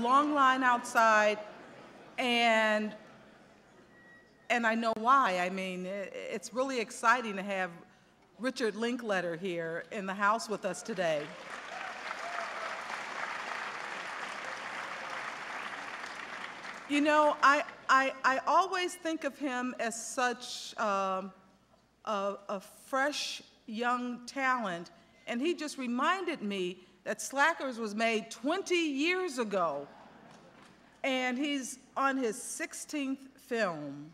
long line outside, and I know why. I mean, it's really exciting to have Richard Linklater here in the house with us today. You know, I always think of him as such a fresh, young talent, and he just reminded me that Slackers was made 20 years ago, and he's on his 16th film.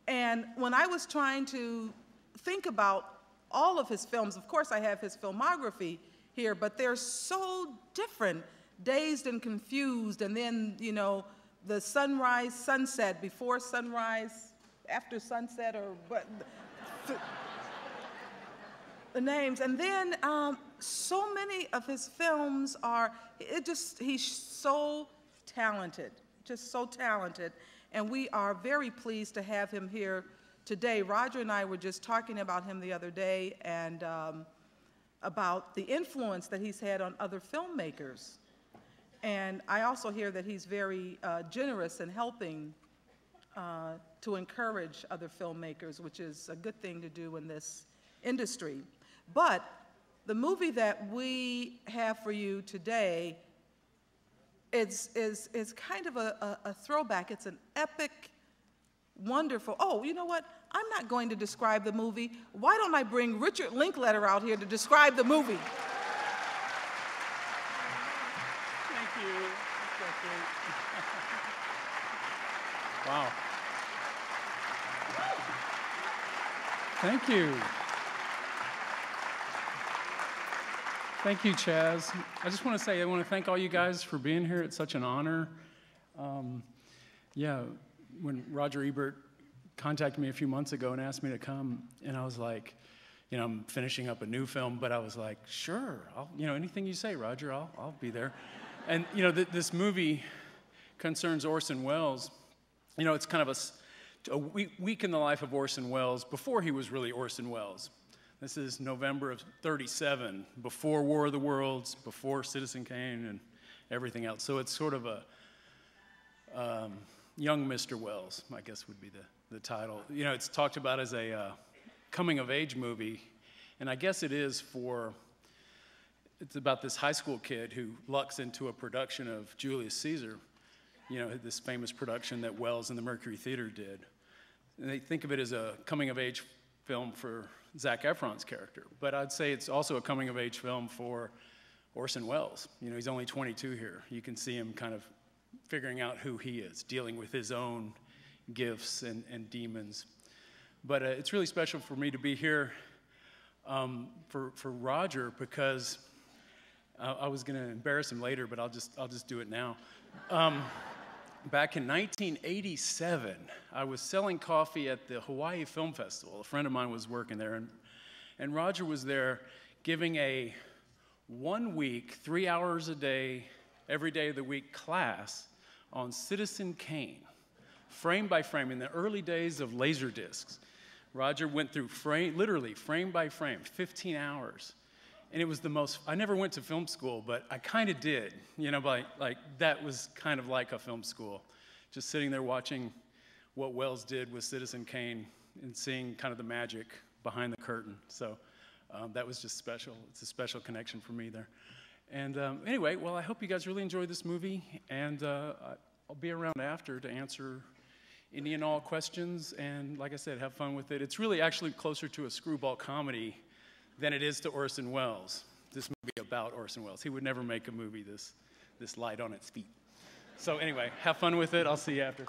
And when I was trying to think about all of his films, of course I have his filmography here, but they're so different, Dazed and Confused, and then, you know, the Sunrise, Sunset, Before Sunrise, After Sunset, or what, the names. And then so many of his films are, he's so talented, just so talented. And we are very pleased to have him here today. Roger and I were just talking about him the other day, and about the influence that he's had on other filmmakers. And I also hear that he's very generous in helping to encourage other filmmakers, which is a good thing to do in this industry. But the movie that we have for you today is kind of a throwback. It's an epic, wonderful, oh, you know what? I'm not going to describe the movie. Why don't I bring Richard Linklater out here to describe the movie? Wow. Thank you. Thank you, Chaz. I just want to say, I want to thank all you guys for being here. It's such an honor. Yeah, when Roger Ebert contacted me a few months ago and asked me to come, and I was like, you know, I'm finishing up a new film, but I was like, sure, you know, anything you say, Roger, I'll be there. And, you know, this movie concerns Orson Welles. You know, it's kind of a week in the life of Orson Welles before he was really Orson Welles. This is November of '37, before War of the Worlds, before Citizen Kane and everything else. So it's sort of a young Mr. Welles, I guess would be the title. You know, it's talked about as a coming-of-age movie, and I guess it is it's about this high school kid who lucks into a production of Julius Caesar, you know, this famous production that Welles and the Mercury Theater did. And they think of it as a coming-of-age film for Zac Efron's character, but I'd say it's also a coming-of-age film for Orson Welles. You know, he's only 22 here. You can see him kind of figuring out who he is, dealing with his own gifts and demons. But it's really special for me to be here for Roger, because I was going to embarrass him later, but I'll just do it now. Back in 1987, I was selling coffee at the Hawaii Film Festival. A friend of mine was working there, and Roger was there giving a 1 week, 3 hours a day, every day of the week class on Citizen Kane, frame by frame, in the early days of Laserdiscs. Roger went through literally frame by frame, 15 hours. And it was the most, I never went to film school, but I kind of did, you know, like that was kind of like a film school. Just sitting there watching what Welles did with Citizen Kane and seeing kind of the magic behind the curtain. So that was just special. It's a special connection for me there. And anyway, well, I hope you guys really enjoy this movie, and I'll be around after to answer any and all questions, and like I said, have fun with it. It's really actually closer to a screwball comedy than it is to Orson Welles. This movie about Orson Welles. He would never make a movie this light on its feet. So anyway, have fun with it. I'll see you after.